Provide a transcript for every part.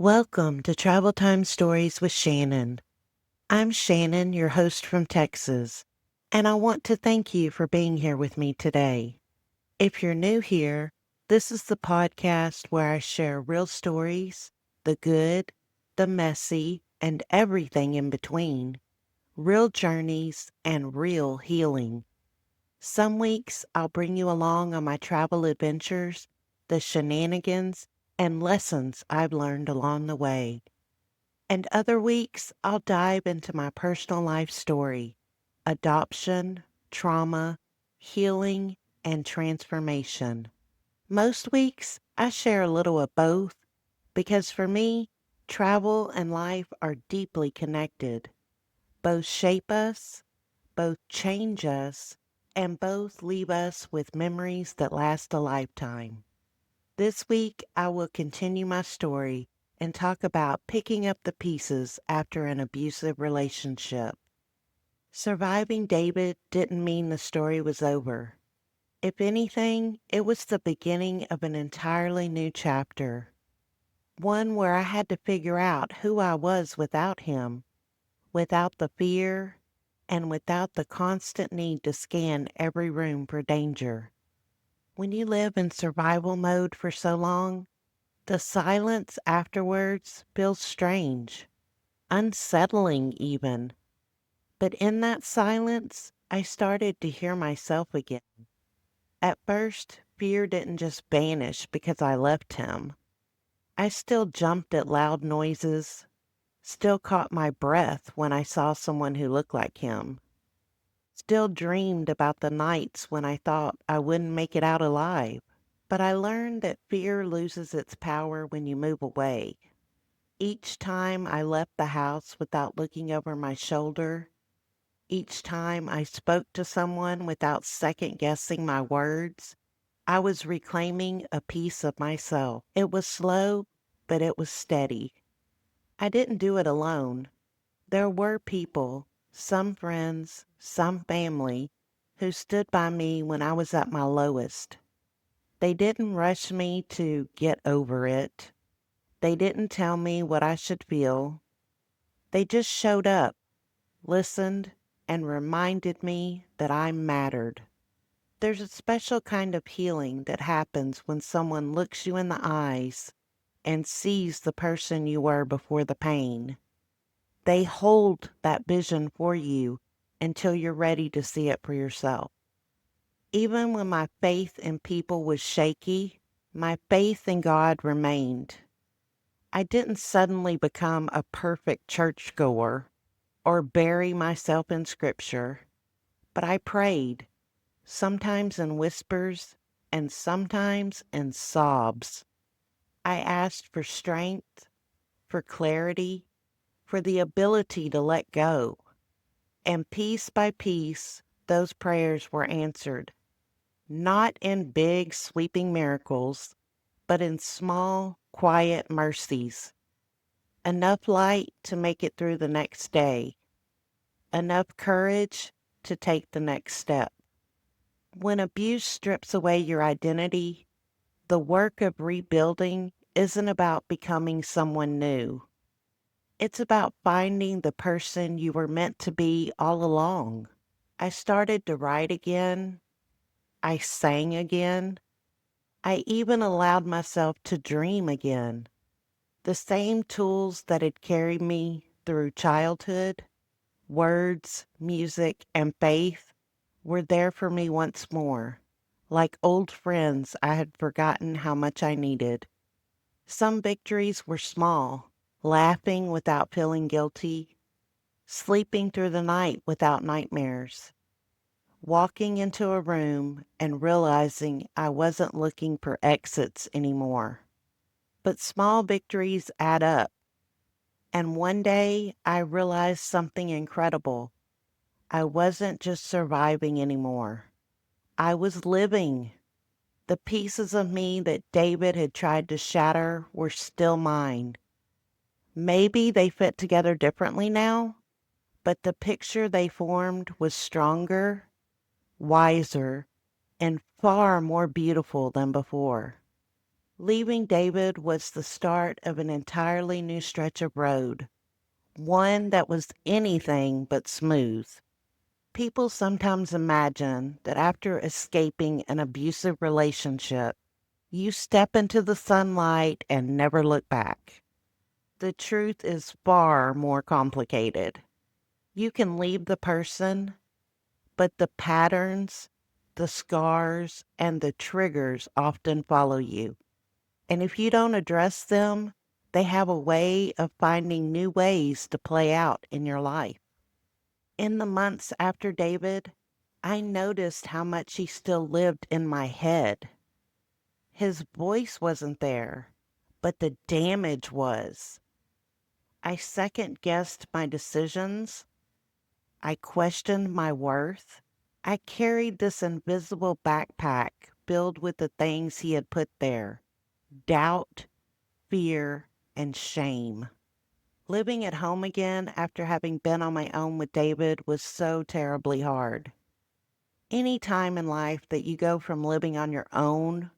Welcome to Travel Time Stories with Shannon. I'm Shannon, your host from Texas, and I want to thank you for being here with me today. If you're new here, this is the podcast where I share real stories, the good, the messy, and everything in between, real journeys, and real healing. Some weeks I'll bring you along on my travel adventures, the shenanigans, and lessons I've learned along the way. And other weeks, I'll dive into my personal life story, adoption, trauma, healing, and transformation. Most weeks, I share a little of both because for me, travel and life are deeply connected. Both shape us, both change us, and both leave us with memories that last a lifetime. This week, I will continue my story and talk about picking up the pieces after an abusive relationship. Surviving David didn't mean the story was over. If anything, it was the beginning of an entirely new chapter, one where I had to figure out who I was without him, without the fear, and without the constant need to scan every room for danger. When you live in survival mode for so long, the silence afterwards feels strange, unsettling even. But in that silence, I started to hear myself again. At first, fear didn't just vanish because I left him. I still jumped at loud noises, still caught my breath when I saw someone who looked like him, still dreamed about the nights when I thought I wouldn't make it out alive. But I learned that fear loses its power when you move away. Each time I left the house without looking over my shoulder, each time I spoke to someone without second guessing my words, I was reclaiming a piece of myself. It was slow, but it was steady. I didn't do it alone. There were people, some friends, some family, who stood by me when I was at my lowest. They didn't rush me to get over it. They didn't tell me what I should feel. They just showed up, listened, and reminded me that I mattered. There's a special kind of healing that happens when someone looks you in the eyes and sees the person you were before the pain. They hold that vision for you until you're ready to see it for yourself. Even when my faith in people was shaky, my faith in God remained. I didn't suddenly become a perfect churchgoer or bury myself in scripture, but I prayed, sometimes in whispers and sometimes in sobs. I asked for strength, for clarity, for the ability to let go. And piece by piece, those prayers were answered, not in big sweeping miracles, but in small, quiet mercies. Enough light to make it through the next day, enough courage to take the next step. When abuse strips away your identity, the work of rebuilding isn't about becoming someone new. It's about finding the person you were meant to be all along. I started to write again. I sang again. I even allowed myself to dream again. The same tools that had carried me through childhood, words, music, and faith, were there for me once more, like old friends I had forgotten how much I needed. Some victories were small, laughing without feeling guilty, sleeping through the night without nightmares, walking into a room and realizing I wasn't looking for exits anymore. But small victories add up, and one day I realized something incredible. I wasn't just surviving anymore. I was living. The pieces of me that David had tried to shatter were still mine. Maybe they fit together differently now, but the picture they formed was stronger, wiser, and far more beautiful than before. Leaving David was the start of an entirely new stretch of road, one that was anything but smooth. People sometimes imagine that after escaping an abusive relationship, you step into the sunlight and never look back. The truth is far more complicated. You can leave the person, but the patterns, the scars, and the triggers often follow you. And if you don't address them, they have a way of finding new ways to play out in your life. In the months after David, I noticed how much he still lived in my head. His voice wasn't there, but the damage was. I second guessed my decisions. I questioned my worth. I carried this invisible backpack filled with the things he had put there: doubt, fear, and shame. Living at home again after having been on my own with David was so terribly hard. Any time in life that you go from living on your own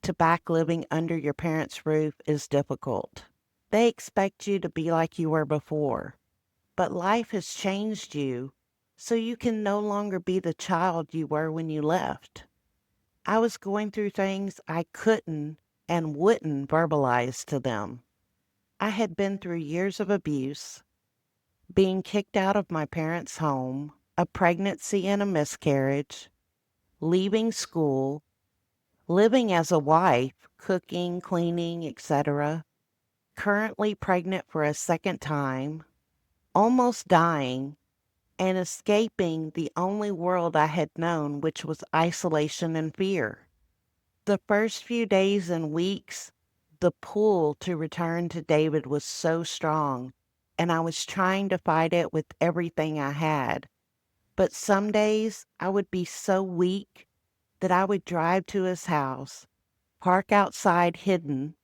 to back living under your parents' roof is difficult. They expect you to be like you were before, but life has changed you, so you can no longer be the child you were when you left. I was going through things I couldn't and wouldn't verbalize to them. I had been through years of abuse, being kicked out of my parents' home, a pregnancy and a miscarriage, leaving school, living as a wife, cooking, cleaning, etc., currently pregnant for a second time, almost dying, and escaping the only world I had known, which was isolation and fear. The first few days and weeks, the pull to return to David was so strong, and I was trying to fight it with everything I had. But some days I would be so weak that I would drive to his house, park outside hidden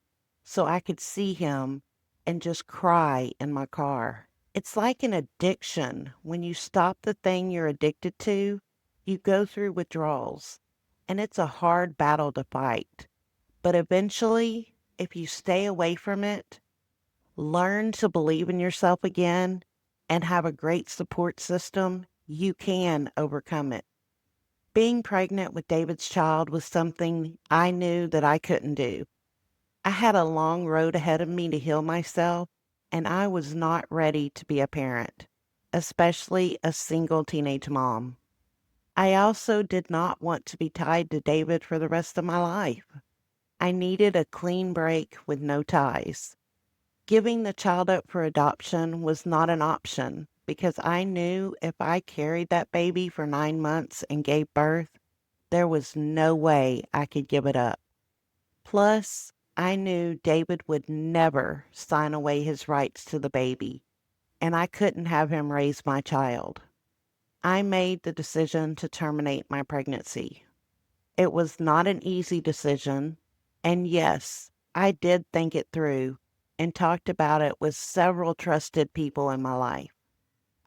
so I could see him, and just cry in my car. It's like an addiction. When you stop the thing you're addicted to, you go through withdrawals, and it's a hard battle to fight. But eventually, if you stay away from it, learn to believe in yourself again, and have a great support system, you can overcome it. Being pregnant with David's child was something I knew that I couldn't do. I had a long road ahead of me to heal myself, and I was not ready to be a parent, especially a single teenage mom. I also did not want to be tied to David for the rest of my life. I needed a clean break with no ties. Giving the child up for adoption was not an option because I knew if I carried that baby for 9 months and gave birth, there was no way I could give it up. Plus, I knew David would never sign away his rights to the baby, and I couldn't have him raise my child. I made the decision to terminate my pregnancy. It was not an easy decision, and yes, I did think it through and talked about it with several trusted people in my life.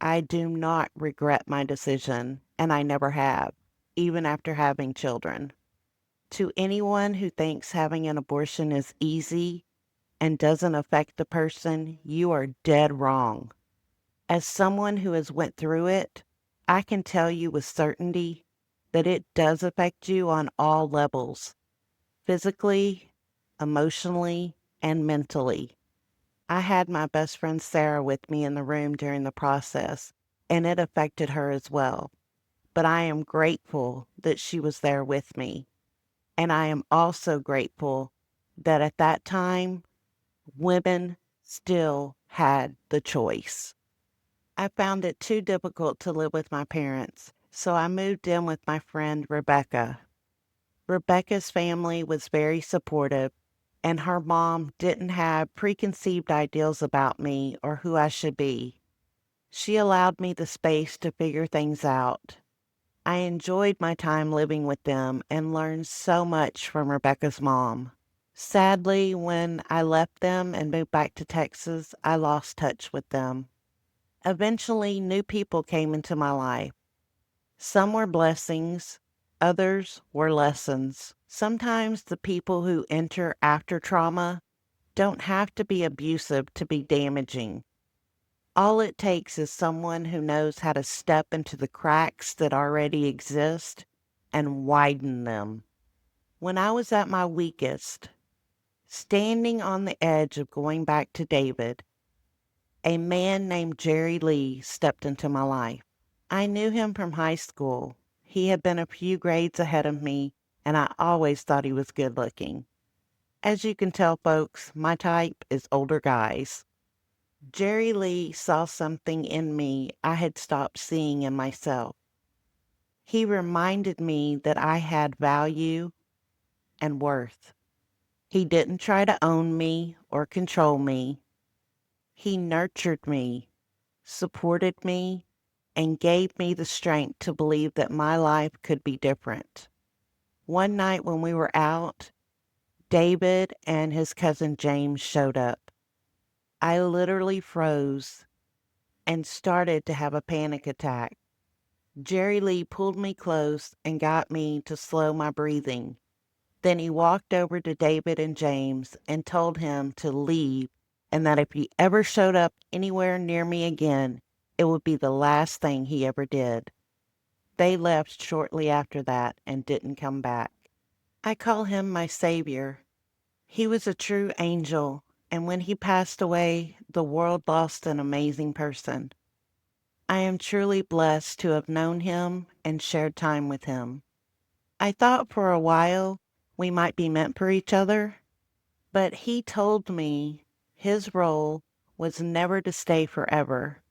I do not regret my decision, and I never have, even after having children. To anyone who thinks having an abortion is easy and doesn't affect the person, you are dead wrong. As someone who has went through it, I can tell you with certainty that it does affect you on all levels, physically, emotionally, and mentally. I had my best friend Sarah with me in the room during the process, and it affected her as well. But I am grateful that she was there with me. And I am also grateful that at that time, women still had the choice. I found it too difficult to live with my parents, so I moved in with my friend Rebecca. Rebecca's family was very supportive, and her mom didn't have preconceived ideals about me or who I should be. She allowed me the space to figure things out. I enjoyed my time living with them and learned so much from Rebecca's mom. Sadly, when I left them and moved back to Texas, I lost touch with them. Eventually, new people came into my life. Some were blessings, Others were lessons. Sometimes the people who enter after trauma don't have to be abusive to be damaging. All it takes is someone who knows how to step into the cracks that already exist and widen them. When I was at my weakest, standing on the edge of going back to David, a man named Jerry Lee stepped into my life. I knew him from high school. He had been a few grades ahead of me, and I always thought he was good looking. As you can tell, folks, my type is older guys. Jerry Lee saw something in me I had stopped seeing in myself. He reminded me that I had value and worth. He didn't try to own me or control me. He nurtured me, supported me, and gave me the strength to believe that my life could be different. One night when we were out, David and his cousin James showed up. I literally froze and started to have a panic attack. Jerry Lee pulled me close and got me to slow my breathing. Then he walked over to David and James and told him to leave and that if he ever showed up anywhere near me again, it would be the last thing he ever did. They left shortly after that and didn't come back. I call him my savior. He was a true angel, and when he passed away, the world lost an amazing person. I am truly blessed to have known him and shared time with him. I thought for a while we might be meant for each other, but he told me his role was never to stay forever,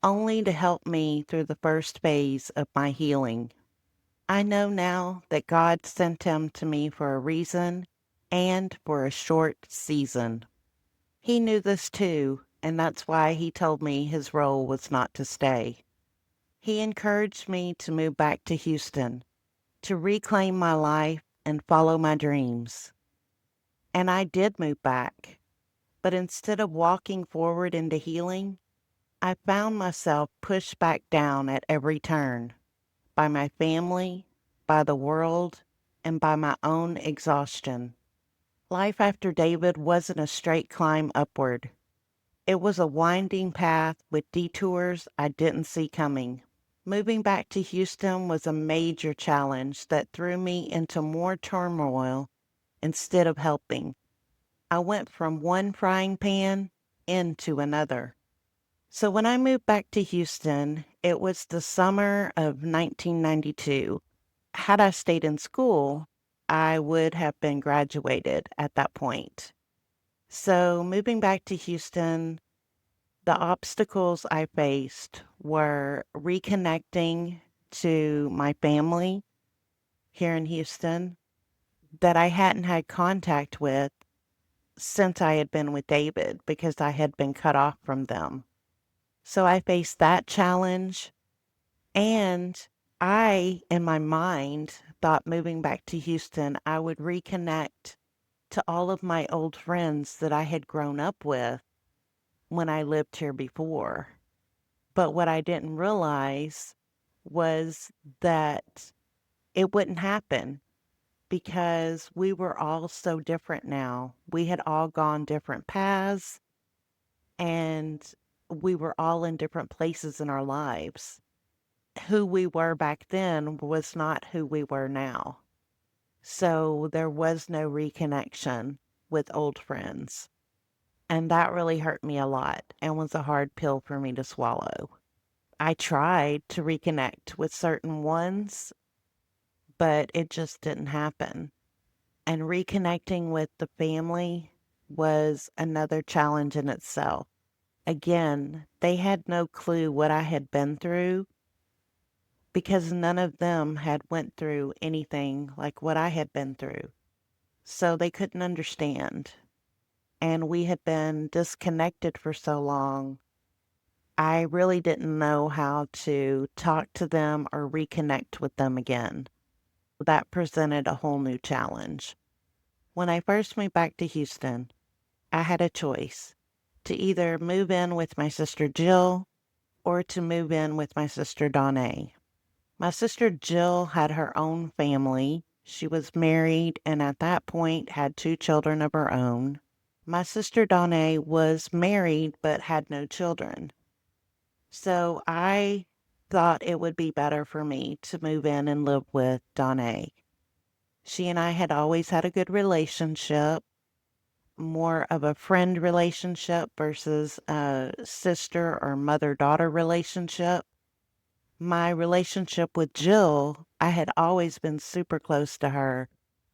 only to help me through the first phase of my healing. I know now that God sent him to me for a reason and for a short season. He knew this too, and that's why he told me his role was not to stay. He encouraged me to move back to Houston, to reclaim my life and follow my dreams. And I did move back, but instead of walking forward into healing, I found myself pushed back down at every turn by my family, by the world, and by my own exhaustion. Life after David wasn't a straight climb upward. It was a winding path with detours I didn't see coming. Moving back to Houston was a major challenge that threw me into more turmoil instead of helping. I went from one frying pan into another. So when I moved back to Houston, it was the summer of 1992. Had I stayed in school, I would have been graduated at that point. So moving back to Houston, the obstacles I faced were reconnecting to my family here in Houston that I hadn't had contact with since I had been with David because I had been cut off from them. So I faced that challenge, and I, in my mind, thought moving back to Houston, I would reconnect to all of my old friends that I had grown up with when I lived here before. But what I didn't realize was that it wouldn't happen because we were all so different now. We had all gone different paths and we were all in different places in our lives. Who we were back then was not who we were now. So there was no reconnection with old friends. And that really hurt me a lot and was a hard pill for me to swallow. I tried to reconnect with certain ones, but it just didn't happen. And reconnecting with the family was another challenge in itself. Again, they had no clue what I had been through because none of them had went through anything like what I had been through. So they couldn't understand. And we had been disconnected for so long. I really didn't know how to talk to them or reconnect with them again. That presented a whole new challenge. When I first moved back to Houston, I had a choice to either move in with my sister Jill or to move in with my sister Donna. My sister Jill had her own family. She was married and at that point had two children of her own. My sister Donna was married but had no children. So I thought it would be better for me to move in and live with Donna. She and I had always had a good relationship, more of a friend relationship versus a sister or mother-daughter relationship. My relationship with Jill, I had always been super close to her,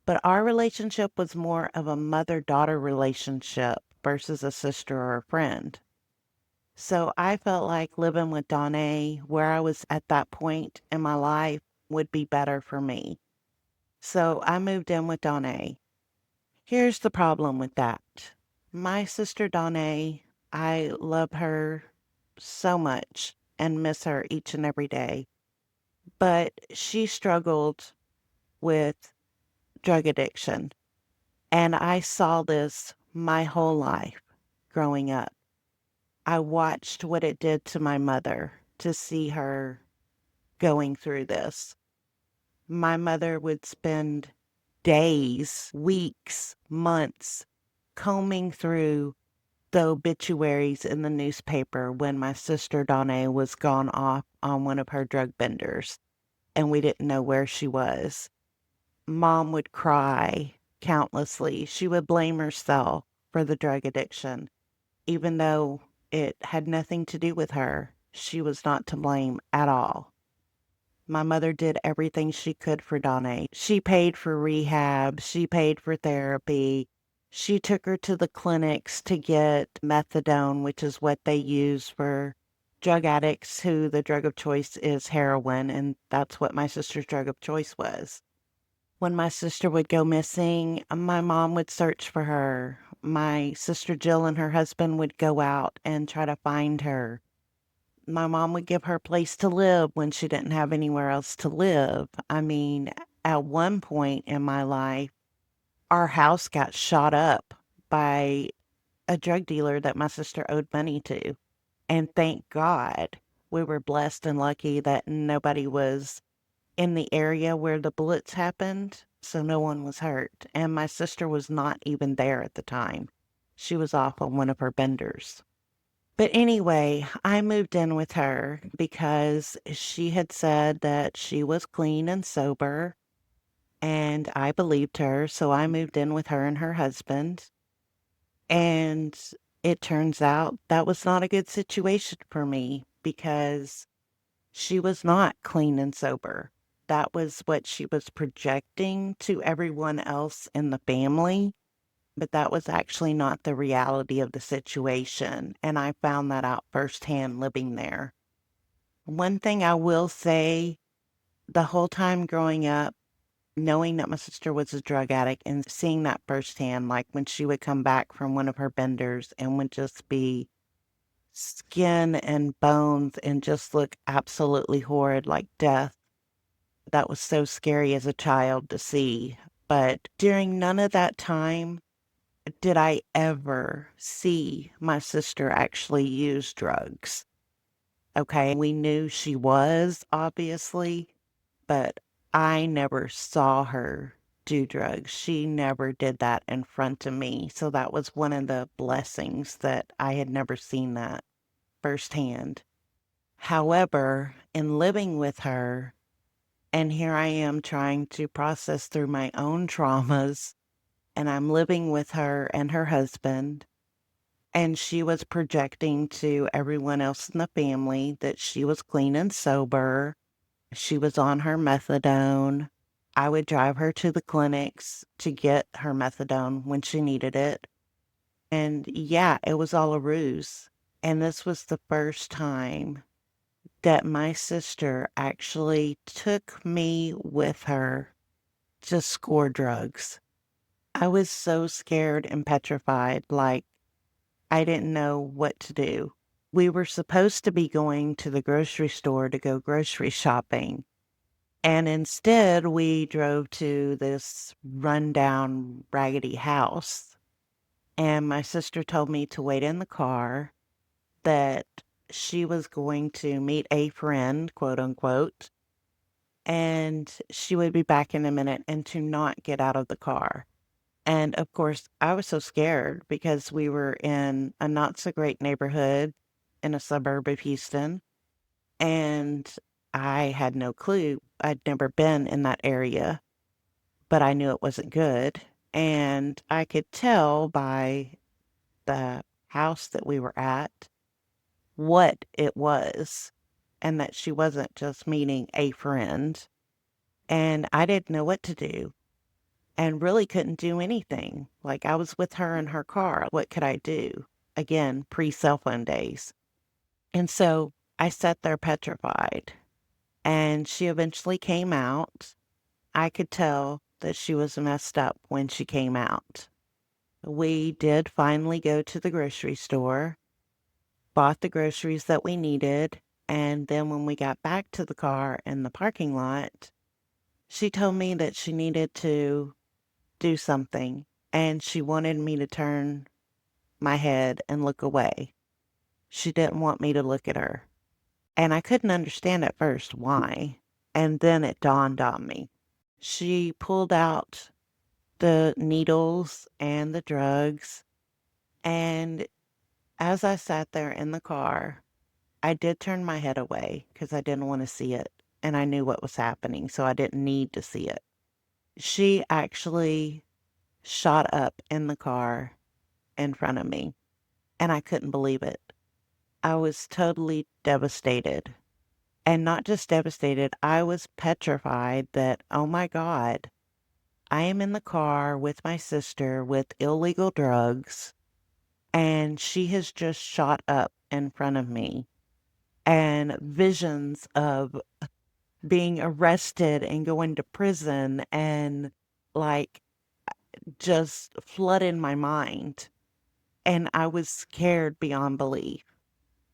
but our relationship was more of a mother-daughter relationship versus a sister or a friend. So I felt like living with Donna, where I was at that point in my life, would be better for me. So I moved in with Donna. Here's the problem with that. My sister Donna, I love her so much and miss her each and every day. But she struggled with drug addiction. And I saw this my whole life growing up. I watched what it did to my mother to see her going through this. My mother would spend days, weeks, months combing through the obituaries in the newspaper when my sister Donna was gone off on one of her drug benders and we didn't know where she was. Mom would cry countlessly. She would blame herself for the drug addiction, even though it had nothing to do with her. She was not to blame at all. My mother did everything she could for Donna. She paid for rehab, she paid for therapy. She took her to the clinics to get methadone, which is what they use for drug addicts who the drug of choice is heroin, and that's what my sister's drug of choice was. When my sister would go missing, my mom would search for her. My sister Jill and her husband would go out and try to find her. My mom would give her a place to live when she didn't have anywhere else to live. I mean, at one point in my life, our house got shot up by a drug dealer that my sister owed money to. And thank God we were blessed and lucky that nobody was in the area where the bullets happened, so no one was hurt. And my sister was not even there at the time. She was off on one of her benders. But anyway, I moved in with her because she had said that she was clean and sober, and I believed her, so I moved in with her and her husband. And it turns out that was not a good situation for me because she was not clean and sober. That was what she was projecting to everyone else in the family, but that was actually not the reality of the situation, and I found that out firsthand living there. One thing I will say, the whole time growing up, knowing that my sister was a drug addict and seeing that firsthand, like when she would come back from one of her benders and would just be skin and bones and just look absolutely horrid like death. That was so scary as a child to see. But during none of that time did I ever see my sister actually use drugs. Okay, we knew she was, obviously, but I never saw her do drugs. She never did that in front of me. So that was one of the blessings that I had never seen that firsthand. However, in living with her, and here I am trying to process through my own traumas, and I'm living with her and her husband, and she was projecting to everyone else in the family that she was clean and sober. She was on her methadone. I would drive her to the clinics to get her methadone when she needed it. And yeah, it was all a ruse. And this was the first time that my sister actually took me with her to score drugs. I was so scared and petrified, like I didn't know what to do. We were supposed to be going to the grocery store to go grocery shopping. And instead, we drove to this rundown, raggedy house. And my sister told me to wait in the car, that she was going to meet a friend, quote unquote, and she would be back in a minute and to not get out of the car. And of course, I was so scared because we were in a not so great neighborhood in a suburb of Houston, and I had no clue. I'd never been in that area, but I knew it wasn't good. And I could tell by the house that we were at what it was, and that she wasn't just meeting a friend. And I didn't know what to do and really couldn't do anything. Like, I was with her in her car. What could I do? Again, pre-cell phone days. And so I sat there petrified. And she eventually came out. I could tell that she was messed up when she came out. We did finally go to the grocery store, bought the groceries that we needed, and then when we got back to the car in the parking lot, she told me that she needed to do something, and she wanted me to turn my head and look away. She didn't want me to look at her. And I couldn't understand at first why. And then it dawned on me. She pulled out the needles and the drugs. And as I sat there in the car, I did turn my head away because I didn't want to see it. And I knew what was happening, so I didn't need to see it. She actually shot up in the car in front of me, and I couldn't believe it. I was totally devastated. And not just devastated, I was petrified that, oh my God, I am in the car with my sister with illegal drugs, and she has just shot up in front of me. And visions of being arrested and going to prison and like just flooded my mind. And I was scared beyond belief.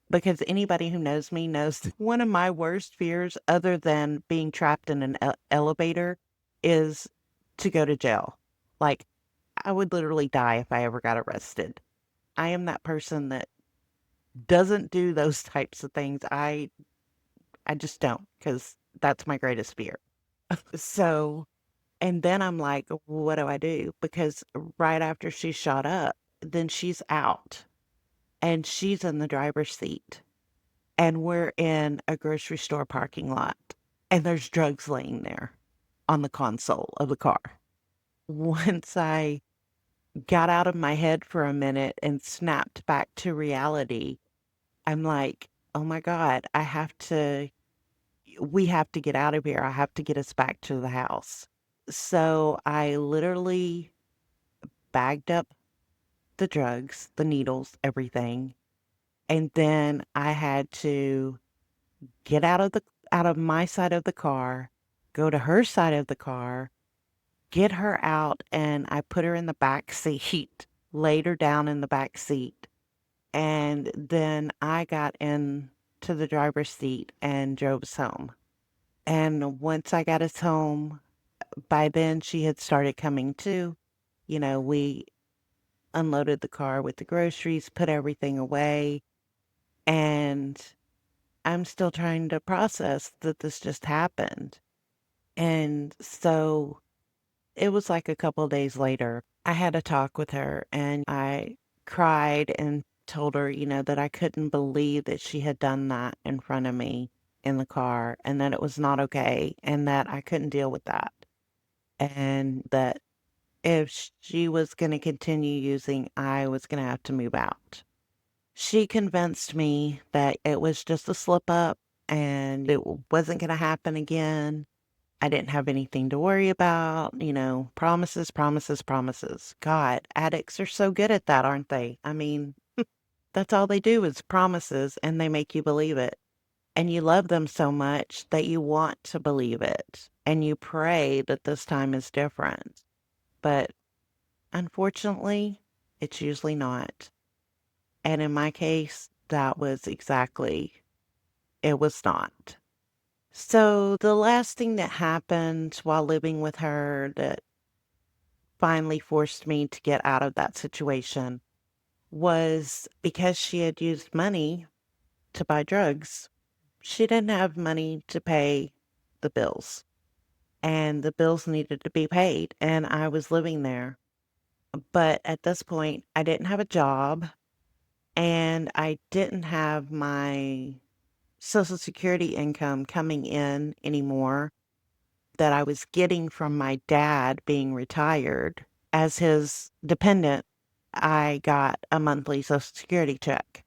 Because anybody who knows me knows that one of my worst fears, other than being trapped in an elevator, is to go to jail. Like, I would literally die if I ever got arrested. I am that person that doesn't do those types of things. I just don't, because that's my greatest fear. So, and then I'm like, what do I do? Because right after she shot up, then she's out and she's in the driver's seat. And we're in a grocery store parking lot, and there's drugs laying there on the console of the car. Once I got out of my head for a minute and snapped back to reality, I'm like, oh my God, we have to get out of here. I have to get us back to the house. So I literally bagged up the drugs, the needles, everything. And then I had to get out of my side of the car, go to her side of the car, get her out, and I put her in the back seat, laid her down in the back seat, and then I got in to the driver's seat and drove us home. And once I got us home, by then she had started coming to. We unloaded the car with the groceries, put everything away, and I'm still trying to process that this just happened. And so it was like a couple days later, I had a talk with her and I cried and told her, that I couldn't believe that she had done that in front of me in the car and that it was not okay and that I couldn't deal with that. And that if she was going to continue using, I was going to have to move out. She convinced me that it was just a slip up and it wasn't going to happen again. I didn't have anything to worry about, promises, promises, promises. God, addicts are so good at that, aren't they? I mean, that's all they do is promises and they make you believe it. And you love them so much that you want to believe it. And you pray that this time is different. But unfortunately, it's usually not. And in my case, that was exactly, it was not. So the last thing that happened while living with her that finally forced me to get out of that situation was because she had used money to buy drugs. She didn't have money to pay the bills, and the bills needed to be paid, and I was living there. But at this point, I didn't have a job, and I didn't have my Social Security income coming in anymore that I was getting from my dad being retired. As his dependent, I got a monthly Social Security check,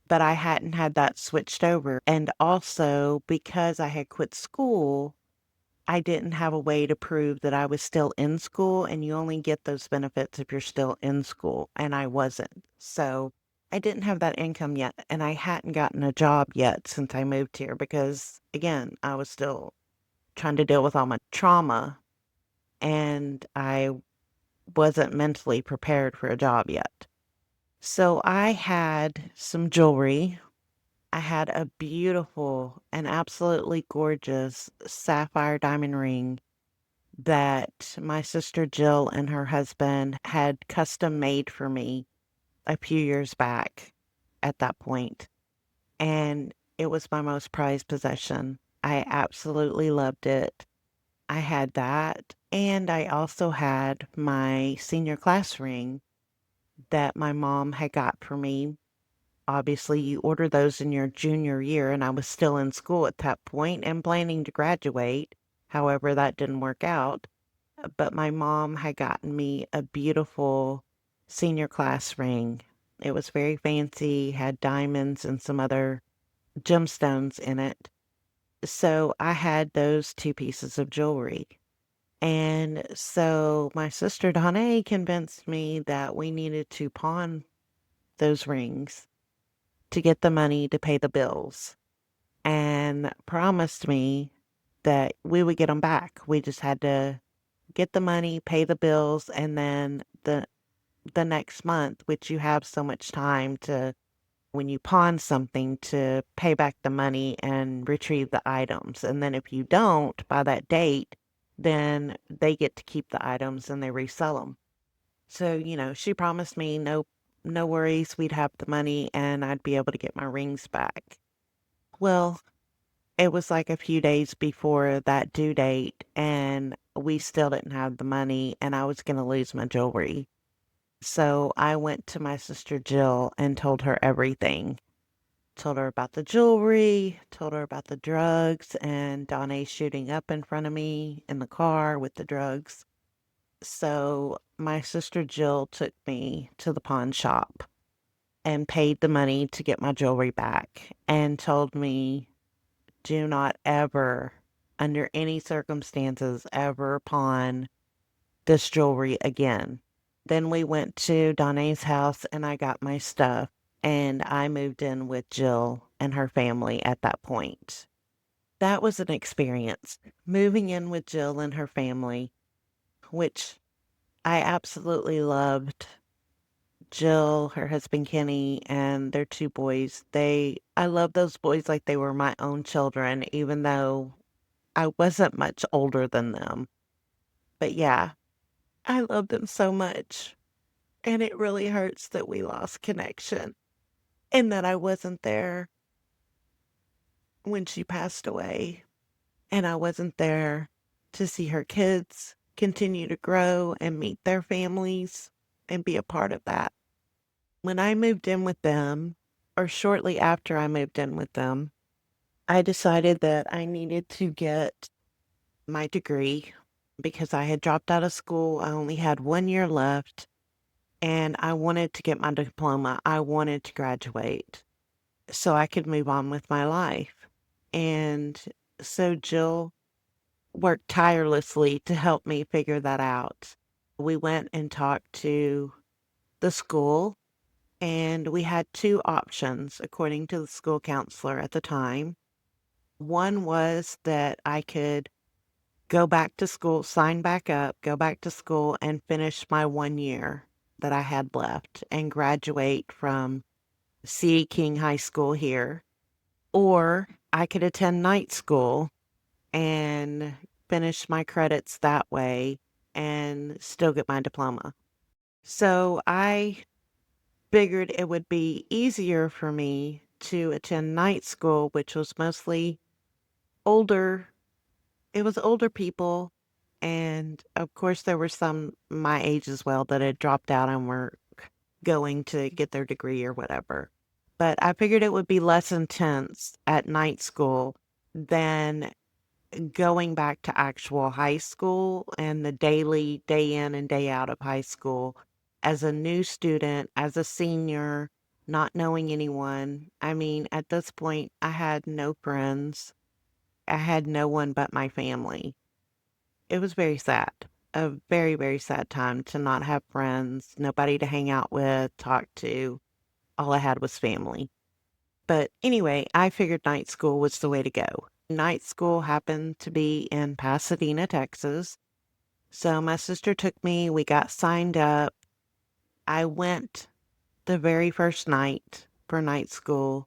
but I hadn't had that switched over. And also, because I had quit school, I didn't have a way to prove that I was still in school, and you only get those benefits if you're still in school, and I wasn't. So I didn't have that income yet, and I hadn't gotten a job yet since I moved here because, again, I was still trying to deal with all my trauma, and I wasn't mentally prepared for a job yet. So I had some jewelry. I had a beautiful and absolutely gorgeous sapphire diamond ring that my sister Jill and her husband had custom made for me a few years back at that point, and it was my most prized possession. I absolutely loved it. I had that, and I also had my senior class ring that my mom had got for me. Obviously, you order those in your junior year, and I was still in school at that point and planning to graduate. However, that didn't work out. But my mom had gotten me a beautiful senior class ring. It was very fancy, had diamonds and some other gemstones in it. So I had those two pieces of jewelry. And so my sister Donna convinced me that we needed to pawn those rings to get the money to pay the bills and promised me that we would get them back. We just had to get the money, pay the bills, and then the next month, which you have so much time to when you pawn something to pay back the money and retrieve the items. And then if you don't by that date, then they get to keep the items and they resell them. So, she promised me no worries, we'd have the money and I'd be able to get my rings back. Well, it was like a few days before that due date and we still didn't have the money and I was going to lose my jewelry. So I went to my sister Jill and told her everything. Told her about the jewelry, told her about the drugs, and Donnie shooting up in front of me in the car with the drugs. So my sister Jill took me to the pawn shop and paid the money to get my jewelry back and told me, do not ever, under any circumstances, ever pawn this jewelry again. Then we went to Donna's house and I got my stuff and I moved in with Jill and her family at that point. That was an experience, moving in with Jill and her family, which I absolutely loved. Jill, her husband Kenny, and their two boys. I love those boys like they were my own children, even though I wasn't much older than them. But yeah, I love them so much. And it really hurts that we lost connection and that I wasn't there when she passed away. And I wasn't there to see her kids continue to grow and meet their families and be a part of that. When I moved in with them, or shortly after I moved in with them, I decided that I needed to get my degree because I had dropped out of school. I only had 1 year left and I wanted to get my diploma. I wanted to graduate so I could move on with my life. And so Jill worked tirelessly to help me figure that out. We went and talked to the school, and we had two options according to the school counselor at the time. One was that I could go back to school, sign back up, go back to school, and finish my 1 year that I had left and graduate from C. King High School here. Or I could attend night school and finish my credits that way and still get my diploma. So I figured it would be easier for me to attend night school, which was mostly older It was older people, and of course, there were some my age as well that had dropped out and were going to get their degree or whatever. But I figured it would be less intense at night school than going back to actual high school and the daily day in and day out of high school as a new student, as a senior, not knowing anyone. I mean, at this point, I had no friends. I had no one but my family. It was very sad. A very, very sad time to not have friends, nobody to hang out with, talk to. All I had was family. But anyway, I figured night school was the way to go. Night school happened to be in Pasadena, Texas. So my sister took me, we got signed up. I went the very first night for night school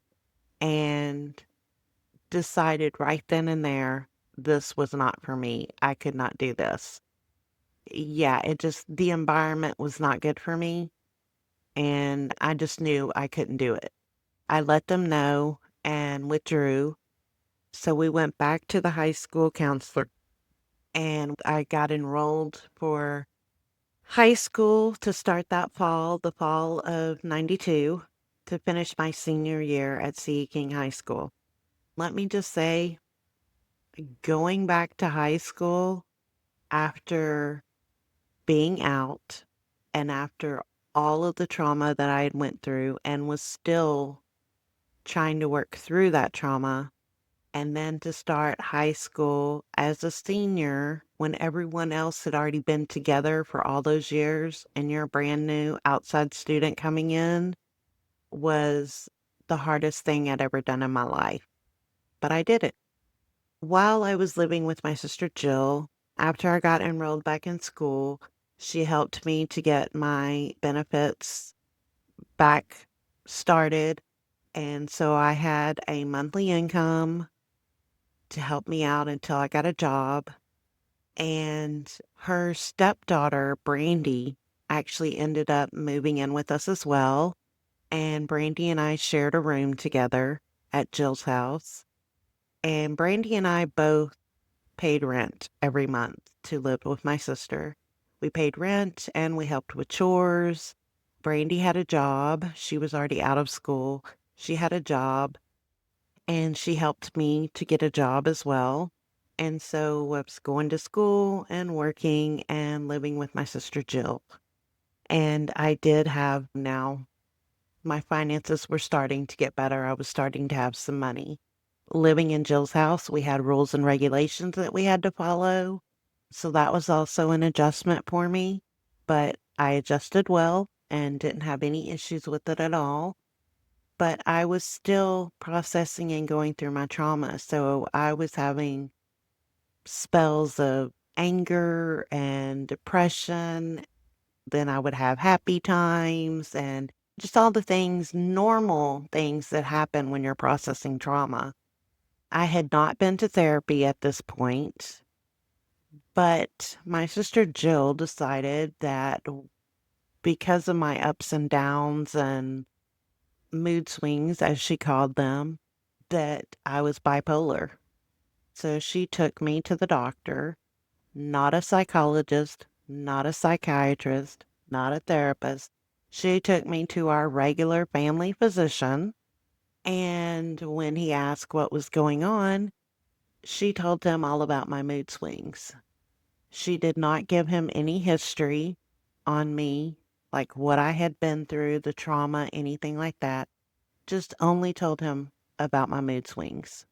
and decided right then and there this was not for me. I could not do this. Yeah, the environment was not good for me, and I just knew I couldn't do it. I let them know and withdrew. So we went back to the high school counselor and I got enrolled for high school to start that fall, the fall of 92, to finish my senior year at C.E. King High School. Let me just say, going back to high school after being out and after all of the trauma that I had went through and was still trying to work through that trauma, and then to start high school as a senior when everyone else had already been together for all those years and you're a brand new outside student coming in was the hardest thing I'd ever done in my life. But I did it. While I was living with my sister Jill, after I got enrolled back in school, she helped me to get my benefits back started. And so I had a monthly income to help me out until I got a job. And her stepdaughter, Brandy, actually ended up moving in with us as well. And Brandy and I shared a room together at Jill's house. And Brandy and I both paid rent every month to live with my sister. We paid rent and we helped with chores. Brandy had a job. She was already out of school. She had a job and she helped me to get a job as well. And so I was going to school and working and living with my sister Jill. And I did have now my finances were starting to get better. I was starting to have some money. Living in Jill's house, we had rules and regulations that we had to follow. So that was also an adjustment for me. But I adjusted well and didn't have any issues with it at all. But I was still processing and going through my trauma. So I was having spells of anger and depression. Then I would have happy times and just all the things, normal things that happen when you're processing trauma. I had not been to therapy at this point, but my sister Jill decided that because of my ups and downs and mood swings, as she called them, that I was bipolar. So she took me to the doctor, not a psychologist, not a psychiatrist, not a therapist. She took me to our regular family physician. And when he asked what was going on, she told him all about my mood swings. She did not give him any history on me, like what I had been through, the trauma, anything like that. Just only told him about my mood swings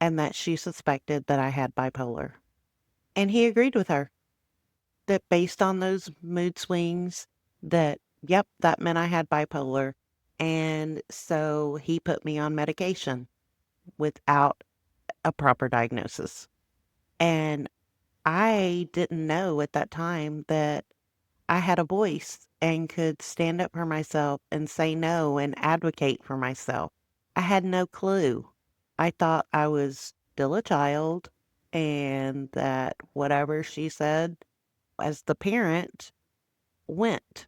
and that she suspected that I had bipolar. And he agreed with her that based on those mood swings that, yep, that meant I had bipolar. And so he put me on medication without a proper diagnosis. And I didn't know at that time that I had a voice and could stand up for myself and say no and advocate for myself. I had no clue. I thought I was still a child and that whatever she said as the parent went,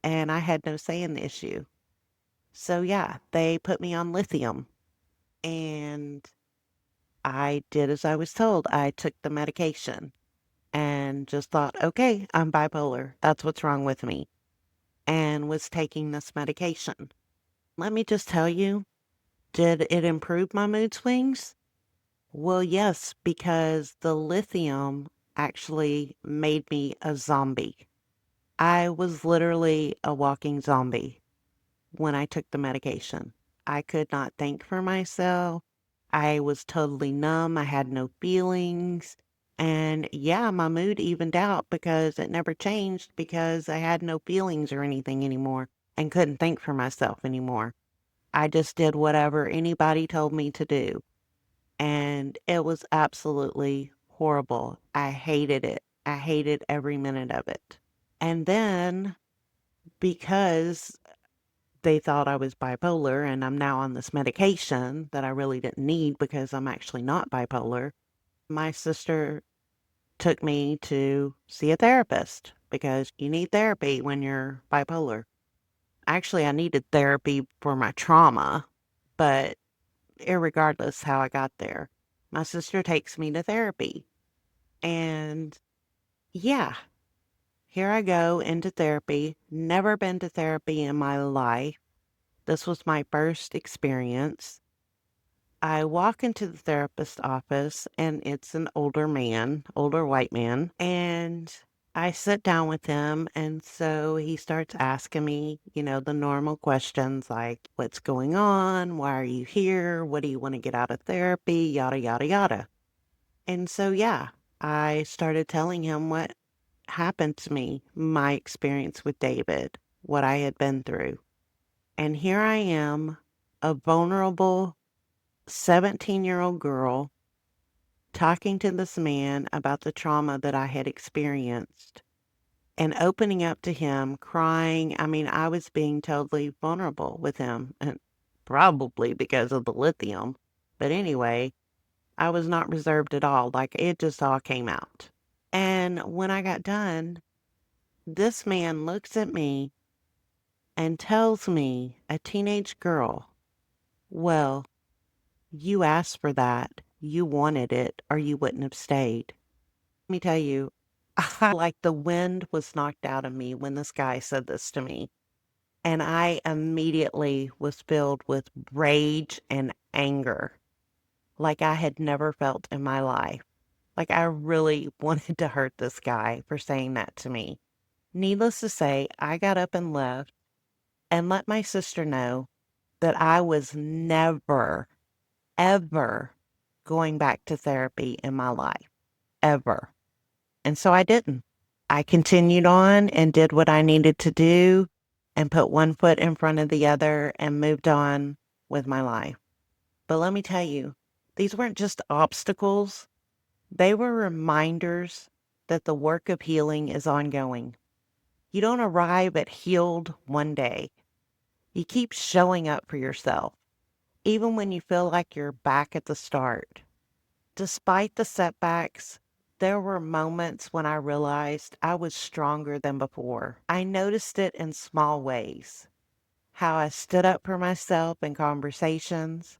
and I had no say in the issue. So yeah, they put me on lithium and I did as I was told. I took the medication and just thought, okay, I'm bipolar. That's what's wrong with me. And was taking this medication. Let me just tell you, did it improve my mood swings? Well, yes, because the lithium actually made me a zombie. I was literally a walking zombie when I took the medication. I could not think for myself. I was totally numb. I had no feelings. And yeah, my mood evened out because it never changed because I had no feelings or anything anymore and couldn't think for myself anymore. I just did whatever anybody told me to do. And it was absolutely horrible. I hated it. I hated every minute of it. And then because they thought I was bipolar and I'm now on this medication that I really didn't need because I'm actually not bipolar, my sister took me to see a therapist because you need therapy when you're bipolar. Actually, I needed therapy for my trauma, but irregardless how I got there, my sister takes me to therapy. And yeah, here I go into therapy. Never been to therapy in my life. This was my first experience. I walk into the therapist's office and it's an older man, older white man, and I sit down with him. And so he starts asking me, the normal questions like, what's going on? Why are you here? What do you want to get out of therapy? Yada, yada, yada. And so, yeah, I started telling him what happened to me, my experience with David, what I had been through. And here I am, a vulnerable 17-year-old girl talking to this man about the trauma that I had experienced and opening up to him, crying. I mean, I was being totally vulnerable with him, and probably because of the lithium. But anyway, I was not reserved at all. Like, it just all came out. And when I got done, this man looks at me and tells me, a teenage girl, well, you asked for that. You wanted it, or you wouldn't have stayed. Let me tell you, like the wind was knocked out of me when this guy said this to me. And I immediately was filled with rage and anger like I had never felt in my life. Like I really wanted to hurt this guy for saying that to me. Needless to say, I got up and left and let my sister know that I was never, ever going back to therapy in my life, ever. And so I didn't. I continued on and did what I needed to do and put one foot in front of the other and moved on with my life. But let me tell you, these weren't just obstacles. They were reminders that the work of healing is ongoing. You don't arrive at healed one day. You keep showing up for yourself, even when you feel like you're back at the start. Despite the setbacks, there were moments when I realized I was stronger than before. I noticed it in small ways. How I stood up for myself in conversations,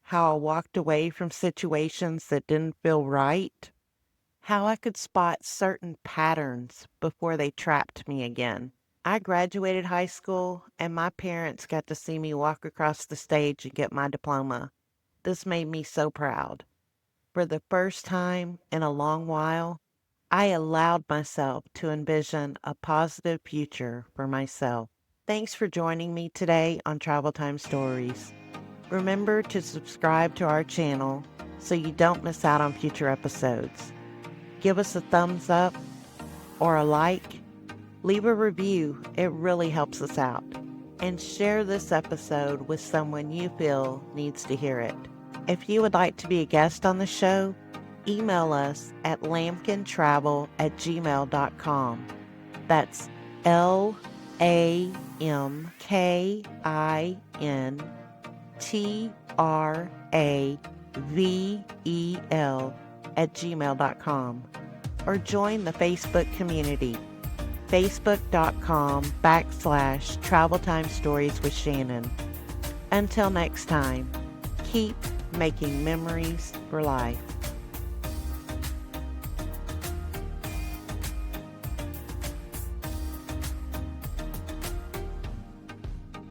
how I walked away from situations that didn't feel right, how I could spot certain patterns before they trapped me again. I graduated high school and my parents got to see me walk across the stage and get my diploma. This made me so proud. For the first time in a long while, I allowed myself to envision a positive future for myself. Thanks for joining me today on Travel Time Stories. Remember to subscribe to our channel so you don't miss out on future episodes. Give us a thumbs up or a like. Leave a review. It really helps us out. And share this episode with someone you feel needs to hear it. If you would like to be a guest on the show, email us at lamkintravel@gmail.com. That's LAMKINTRAVEL@gmail.com. Or join the Facebook community, facebook.com/Travel Time Stories with Shannon. Until next time, keep making memories for life.